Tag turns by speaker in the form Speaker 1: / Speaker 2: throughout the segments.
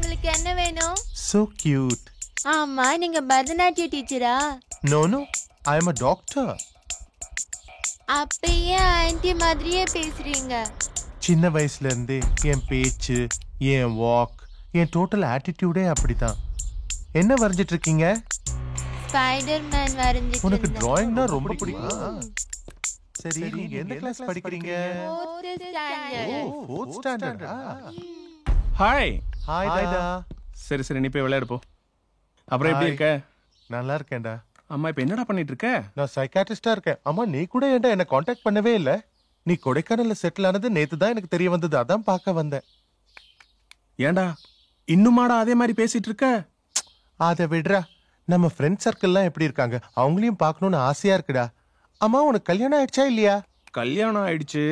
Speaker 1: உங்களுக்கு என்ன வேணும்?
Speaker 2: So cute.
Speaker 1: ஆமா, நீங்க பரதநாட்டிய டீச்சரா?
Speaker 2: No, no. I am a doctor.
Speaker 1: அப்பயே ஆன்ட்டி மாதிரியே பேசுறீங்க.
Speaker 2: சின்ன வயசுல இருந்தே என் பேச்சு, என் வாக், என் டோட்டல் ஆட்டிடியூடே அப்படிதான். என்ன வரைஞ்சிட்டு இருக்கீங்க?
Speaker 1: ஸ்பைடர்மேன் வரைஞ்சிட்டு.
Speaker 2: உனக்கு டிராயிங்னா ரொம்ப பிடிக்கும். சரி, நீங்க எந்த கிளாஸ் படிக்கிறீங்க? 4th standard.
Speaker 3: ஹாய்.
Speaker 2: ஹாய்டா.
Speaker 3: சரி சரி, நீ போய் விளையாடு போ. அப்புறம் எப்படி இருக்க?
Speaker 2: நல்லா இருக்கேன்டா.
Speaker 3: அம்மா இப்ப என்னடா பண்ணிட்டு இருக்க?
Speaker 2: நான் சைக்காட்ரிஸ்டா இருக்கேன். அம்மா நீ கூட ஏன்டா என்ன காண்டாக்ட் பண்ணவே இல்ல? நீ கொடைக்கானல்ல செட்டில் ஆனது நேத்து தான் எனக்கு தெரிய வந்தது. அதான் பார்க்க வந்தேன்.
Speaker 3: ஏன்டா இன்னுமாடா அதே மாதிரி பேசிட்டு இருக்க?
Speaker 2: அதை விடுறா. நம்ம ஃப்ரெண்ட் சர்க்கிள்லாம் எப்படி இருக்காங்க? அவங்களையும் பார்க்கணும்னு ஆசையா இருக்குடா. அம்மா உனக்கு கல்யாணம் ஆயிடுச்சா இல்லையா?
Speaker 3: கல்யாணம் ஆயிடுச்சு.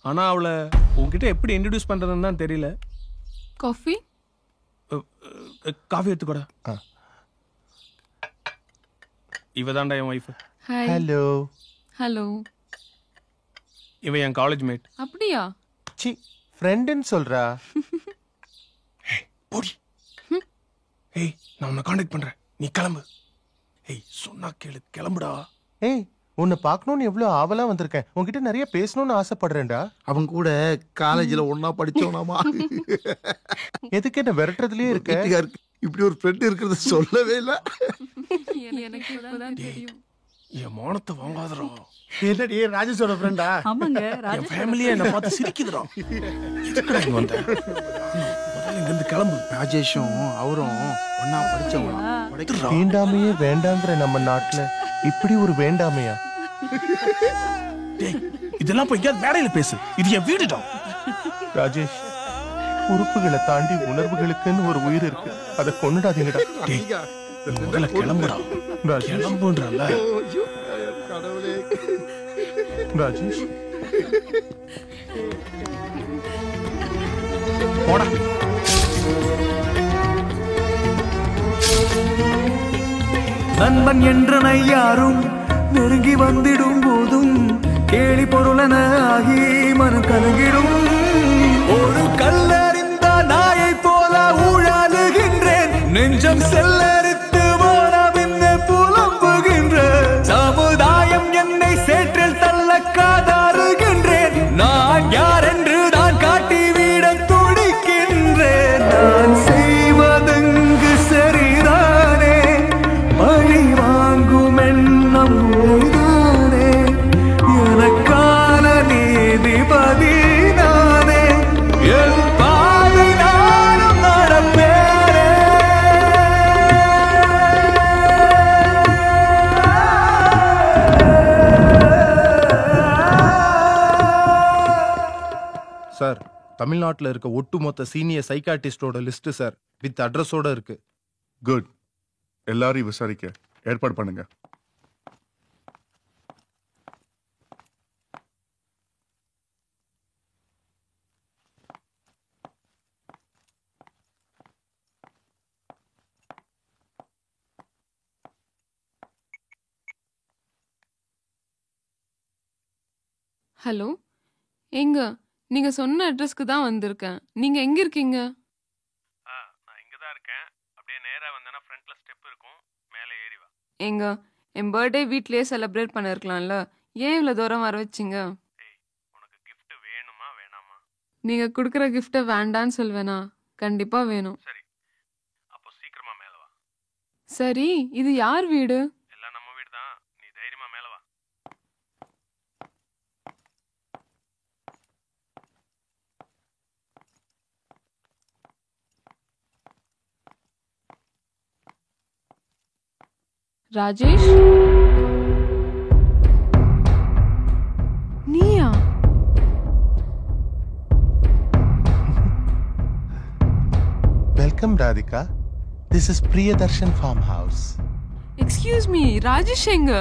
Speaker 3: ஆனா அவளை உன்கிட்ட எப்படி இன்ட்ரடியூஸ் பண்றதுன்னு தான் தெரியல.
Speaker 4: காஃபி
Speaker 3: காஃபி எடுத்துக்கோடா. இவதான்டா என் ஒய்ஃப்.
Speaker 4: ஹாய்.
Speaker 2: ஹலோ.
Speaker 4: ஹலோ.
Speaker 3: இவ என் காலேஜ் மேட்.
Speaker 4: அப்படியா?
Speaker 2: சி ஃப்ரெண்டுன்னு சொல்றா.
Speaker 3: போடி. ஏய், நான் உன்னை காண்டாக்ட் பண்றேன், நீ கிளம்பு. ஏய், சொன்னா கேளு, கிளம்புடா.
Speaker 2: ஏய், உன்னை பார்க்கணும்னு எவ்வளவு ஆவலா வந்திருக்கேன். உன்கிட்ட நிறைய பேசணும்னு ஆசைப்படுறேன்டா.
Speaker 5: அவன் கூட காலேஜ்ல ஒன்னா படிச்சோனாமா.
Speaker 2: எதுக்கு என்ன விரட்டுறதுலயே இருக்க?
Speaker 5: இப்படி ஒரு ஃப்ரெண்ட் இருக்கிறத சொல்லவே இல்ல.
Speaker 4: எனக்கு இப்பதான் தெரியும்.
Speaker 3: என் மானத்தை வாங்காதடா.
Speaker 5: என்னடி ராஜேஷோட ஃப்ரெண்டா?
Speaker 4: ஆமாங்க,
Speaker 3: என் ஃபேமிலியே என்ன பார்த்து சிரிக்குதுடா. எதுக்குடா இங்க வந்த? முதல்ல இங்க இருந்து கிளம்பு.
Speaker 5: ராஜேஷும் அவரும் ஒன்னா படிச்சவங்க.
Speaker 2: தீண்டாமையே வேண்டாங்கிற நம்ம நாட்டுல இப்படி ஒரு வேண்டாமையா?
Speaker 3: டேய், இதெல்லாம் போய் எங்கயாவது வேலையில பேசு. இது என் வீடுடா.
Speaker 2: ராஜேஷ், உறுப்புகளை தாண்டி உணர்வுகளுக்குன்னு ஒரு உயிர் இருக்கு. அதை கொண்டுடாதீங்கடா.
Speaker 3: டேய், முதல்ல கிளம்புடா. கிளம்புன்றல.
Speaker 2: ராஜேஷ்,
Speaker 3: போடா.
Speaker 6: நண்பன் என்ற யாரும் நெருங்கி வந்திடும் போதும் கேலி பொருளன ஆகி மனம் கலங்கிடும். ஒரு கல்லறிந்த நாயை போல ஊழலுகின்றேன். நெஞ்சம் செல்லரித்து போன பின்ன புலம்புகின்ற சமுதாயம் என்னை சேற்றில் தள்ள காதாறுகின்றேன். நான் யார் என்று நான் காட்டிவிட துடிக்கின்றேன். நான் செய்வதெங்கு சரிதானே? பழி வாங்கும் எண்ணம் உரைதானே? எனக்கான நீதிபதி நானே. என் பாதை நானும் நடப்பேனே.
Speaker 2: சார், தமிழ்நாட்டில் இருக்க ஒட்டுமொத்த சீனியர் சைக்காட்டிஸ்டோட லிஸ்ட் சார், வித் அட்ரஸோட இருக்கு.
Speaker 7: குட். எல்லாரையும் விசாரிக்க ஏற்பாடு பண்ணுங்க.
Speaker 4: ஹலோ, எங்க? நீங்க சொன்ன அட்ரஸ்க்கு தான் வந்திருக்கேன். நீங்க எங்க இருக்கீங்க?
Speaker 3: நான் இங்க தான் இருக்கேன். அப்படியே நேரா வந்தேனா ஃப்ரண்ட்ல ஸ்டெப் இருக்கும், மேலே ஏறி வா.
Speaker 4: எங்க? என் பர்த்டே வீட்லயே செலிப்ரேட் பண்ணிருக்கலாம்ல, ஏன் இவ்வளவு தூரம் வர வச்சிங்க?
Speaker 3: ஏய், உனக்கு gift வேணுமா வேணாமா?
Speaker 4: நீங்க குடுக்குற கிஃப்ட வேண்டான்னு சொல்வேனா? கண்டிப்பா வேணும்.
Speaker 3: சரி, அப்போ சீக்கிரமா மேலே வா.
Speaker 4: சரி, இது யார் வீடு?
Speaker 3: எல்லாம் நம்ம வீடு தான், நீ தைரியமா மேலே வா.
Speaker 4: ராஜேஷ், நீயா?
Speaker 2: Welcome Radhika. This is Priyadarshan farm house.
Speaker 4: Excuse me, Rajesh எங்க?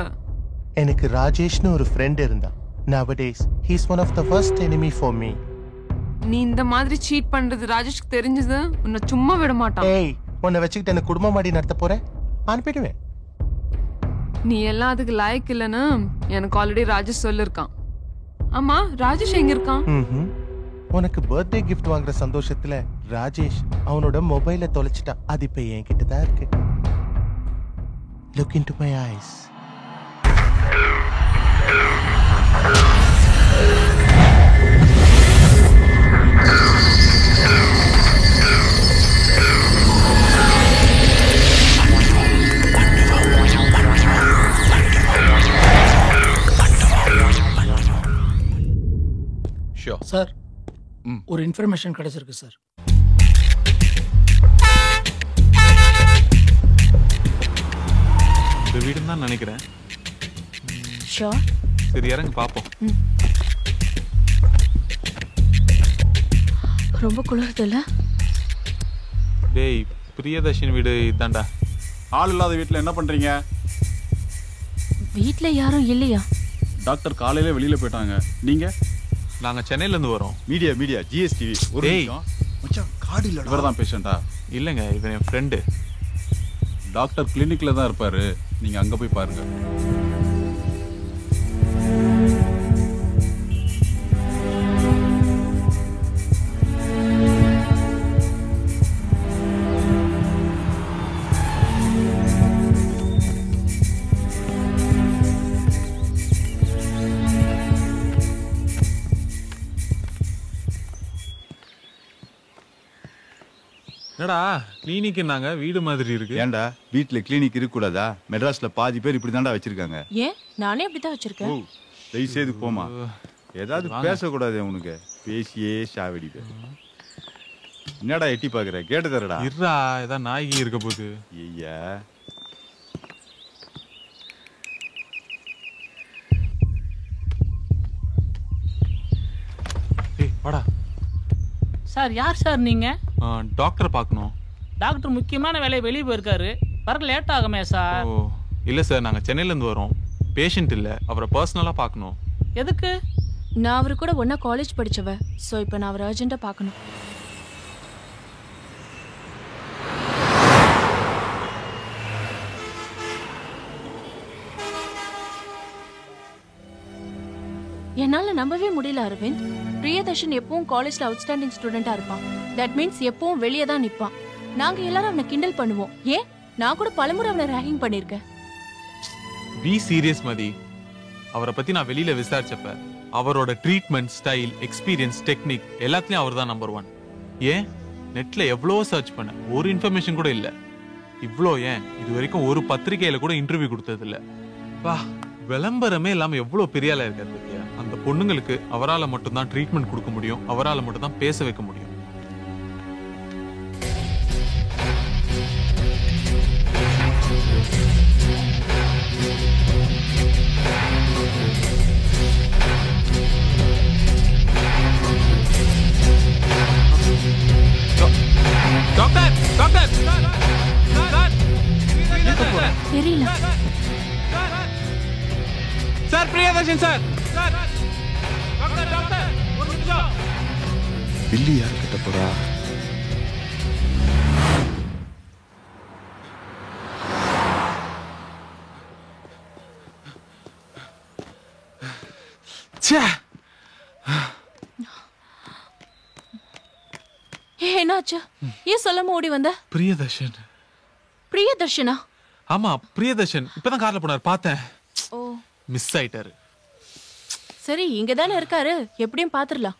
Speaker 2: எனக்கு ராஜேஷ்னு ஒரு ஃப்ரெண்ட் இருந்தான். Nowadays, he's one of the worst enemy for me.
Speaker 4: நீ இந்த மாதிரி சீட் பண்றது ராஜேஷ்க்கு தெரிஞ்சது உன்னை சும்மா விட மாட்டான்.
Speaker 2: ஏய், உன்னை வச்சுக்கிட்டு என்ன குடும்பம் மாடி நடத்த போற? அனுப்பிடுவேன்.
Speaker 4: நீ எல்லாம் அதுக்கு லாயக்கு இல்லைன்னு எனக்கு ஆல்ரெடி ராஜேஷ் சொல்லிருக்கான். ஆமா, ராஜேஷ் எங்க இருக்கான்?
Speaker 2: உனக்கு பர்த்டே கிஃப்ட் வாங்குற சந்தோஷத்துல ராஜேஷ் அவனோட மொபைலை தொலைச்சிட்டான். அது இப்ப என்கிட்ட தான் இருக்கு. Look into my eyes.
Speaker 8: Sir ஒரு இன்ஃபர்மேஷன் கிடைச்சிருக்கு சார்.
Speaker 9: இந்த வீடுன்னு தான் நினைக்கிறேன். சரி இறங்க பாப்போம்.
Speaker 10: ரொம்ப குளிருது இல்ல?
Speaker 9: டேய் பிரியதர்ஷினி வீடு இதாண்டா.
Speaker 11: ஆள் இல்லாத வீட்டில் என்ன பண்றீங்க?
Speaker 10: வீட்ல யாரும் இல்லையா?
Speaker 11: டாக்டர் காலையில வெளியில போயிட்டாங்க. நீங்க?
Speaker 9: நாங்க சென்னையில இருந்து வரோம்.
Speaker 11: Media GSTV. ஒரு நிமிஷம் மச்சான், கார்டு இல்லடா. இவர்தான் பேஷண்டா?
Speaker 9: இல்லங்க, இவன் என் ஃப்ரெண்டு.
Speaker 11: டாக்டர் கிளினிக்ல தான் இருப்பாரு, நீங்க அங்க போய் பாருங்க.
Speaker 9: என்னடா கிளினிக்னாங்க வீடு மாதிரி இருக்கு.
Speaker 11: ஏன்டா வீட்ல கிளினிக் இருக்க கூடாதா? மெட்ராஸ்ல பாதி பேர் இப்படி தான்டா வச்சிருக்காங்க.
Speaker 10: ஏன் நானே அப்படிதான் வச்சிருக்கேன்.
Speaker 11: தயவு செய்து போமா. ஏதாவது பேசக்கூடாது உனக்கு. பேசியே சாவடிப்ப. என்னடா எட்டி பாக்குற? கேட்டு தரடா.
Speaker 9: இருடா, ஏதாவது நாய்க்கு இருக்க போகுது.
Speaker 11: ஐயா
Speaker 9: வாடா.
Speaker 8: சார் யார் சார் நீங்க?
Speaker 9: டாக்டர் பார்க்கணும்.
Speaker 8: டாக்டர் முக்கியமான வேலையை வெளியே போயிருக்காரு, வர லேட் ஆகுமே சார்.
Speaker 9: ஓ இல்லை சார், நாங்கள் சென்னையிலேருந்து வரோம். பேஷண்ட் இல்லை, அவரை பர்சனலாக பார்க்கணும்.
Speaker 8: எதுக்கு?
Speaker 10: நான் அவரு கூட ஒன்னா காலேஜ் படிச்சவ. ஸோ இப்போ நான் அவரை அர்ஜென்ட்டா பார்க்கணும். என்னால நம்பவே முடியல அரவிந்த். பிரியதர்ஷன் எப்பவும் காலேஜ்ல அவுட்ஸ்டாண்டிங் ஸ்டூடெண்டா இருப்பான். தட் மீன்ஸ் எப்பவும் வெளியே தான் நிப்பான். நாங்க எல்லாரும் அவனை கிண்டல் பண்ணுவோம். ஏன் நான் கூட பலமுறை அவனை ரேகிங் பண்ணிருக்கேன்.
Speaker 9: பி சீரியஸ் மதி. அவரை பத்தி நான் வெளியில விசாரிச்சப்ப அவரோட ட்ரீட்மெண்ட் ஸ்டைல், எக்ஸ்பீரியன்ஸ், டெக்னிக் எல்லாத்துலயும் அவர் தான் நம்பர் 1. ஏன் நெட்ல எவ்வளோ சர்ச் பண்ண, ஒரு இன்ஃபர்மேஷன் கூட இல்ல. இவ்வளோ ஏன் இது வரைக்கும் ஒரு பத்திரிகையில கூட இன்டர்வியூ கொடுத்தது இல்ல. வா, விளம்பரமே இல்லாம எவ்வளவு பெரிய ஆளா இருக்காரு பத்தியா. அந்த பொண்ணுங்களுக்கு அவரால் மட்டும்தான் ட்ரீட்மெண்ட் கொடுக்க முடியும், அவரால் மட்டும்தான் பேச வைக்க முடியும். டாக்டர் டாக்டர்
Speaker 10: தெரியல
Speaker 9: sir. Priyadarshan sir. Doctor doctor ஒரு நிமிஷம்.
Speaker 5: பில்லி யார் கிட்ட போறா?
Speaker 10: என்னாச்சு? ஏன் சொல்லாம ஓடி வந்த?
Speaker 9: பிரியதர்ஷன்.
Speaker 10: பிரியதர்ஷனா?
Speaker 9: ஆமா பிரியதர்ஷன். இப்பதான் கார்ல போனார், பார்த்தேன்.
Speaker 10: ஓ
Speaker 9: மிஸ் ஆயிட்டாரு.
Speaker 10: சரி, இங்க தானே இருக்காரு, எப்படியும் பாத்துரலாம்.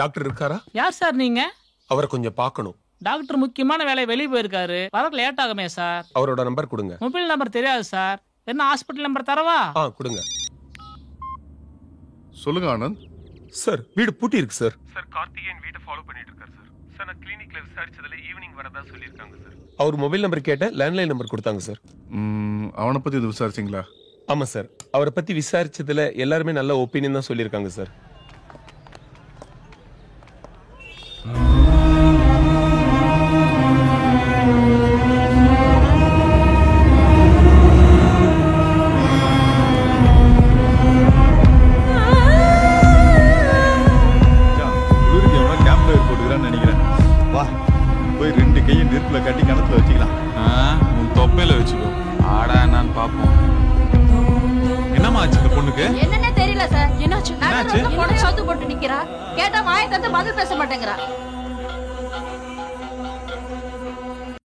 Speaker 3: டாக்டர் இருக்காரா?
Speaker 8: யார் சார் நீங்க?
Speaker 3: அவரை கொஞ்சம் பார்க்கணும்.
Speaker 8: டாக்டர் முக்கியமான வேலை வெளியே போயிருக்காரு. வர லேட் ஆகுமே சார்.
Speaker 12: அவரோட நம்பர் கொடுங்க.
Speaker 8: மொபைல் நம்பர் தெரியாது சார். என்ன ஹாஸ்பிட்டல் நம்பர் தரவா?
Speaker 12: கொடுங்க.
Speaker 7: சொல்லுங்க ஆனந்த்.
Speaker 12: சார் வீடு பூட்டி இருக்கு சார்.
Speaker 13: சார் கார்த்திகேயன் வீட்டை ஃபாலோ பண்ணிட்டு இருக்காரு சார். சார் நான் கிளினிக்ல விசாரிச்சதுல ஈவினிங் வரதா சொல்லியிருக்காங்க சார்.
Speaker 12: அவர் மொபைல் நம்பர் கேட்ட லேண்ட்லைன் நம்பர் கொடுத்தாங்க சார்.
Speaker 7: அவனை பத்தி இது விசாரிச்சிங்களா?
Speaker 12: ஆமா சார். அவரை பத்தி விசாரிச்சதுல எல்லாருமே நல்ல ஒப்பீனியன் தான் சொல்லியிருக்காங்க சார்.
Speaker 11: போய் 2 கையை நெருப்புல கட்டி கணத்துல வச்சுக்கலாம்.
Speaker 9: உன் தொப்பையில வச்சுக்கோ. ஆடா என்னன்னு பாப்போம். என்னமா ஆச்சு இந்த பொண்ணுக்கு?
Speaker 10: என்னன்னே தெரியல சார். என்னாச்சு? நான் போன சவுத்து போட்டு நிக்கிறா. கேட்டா வாயை தந்து பதில் பேச மாட்டேங்கறா.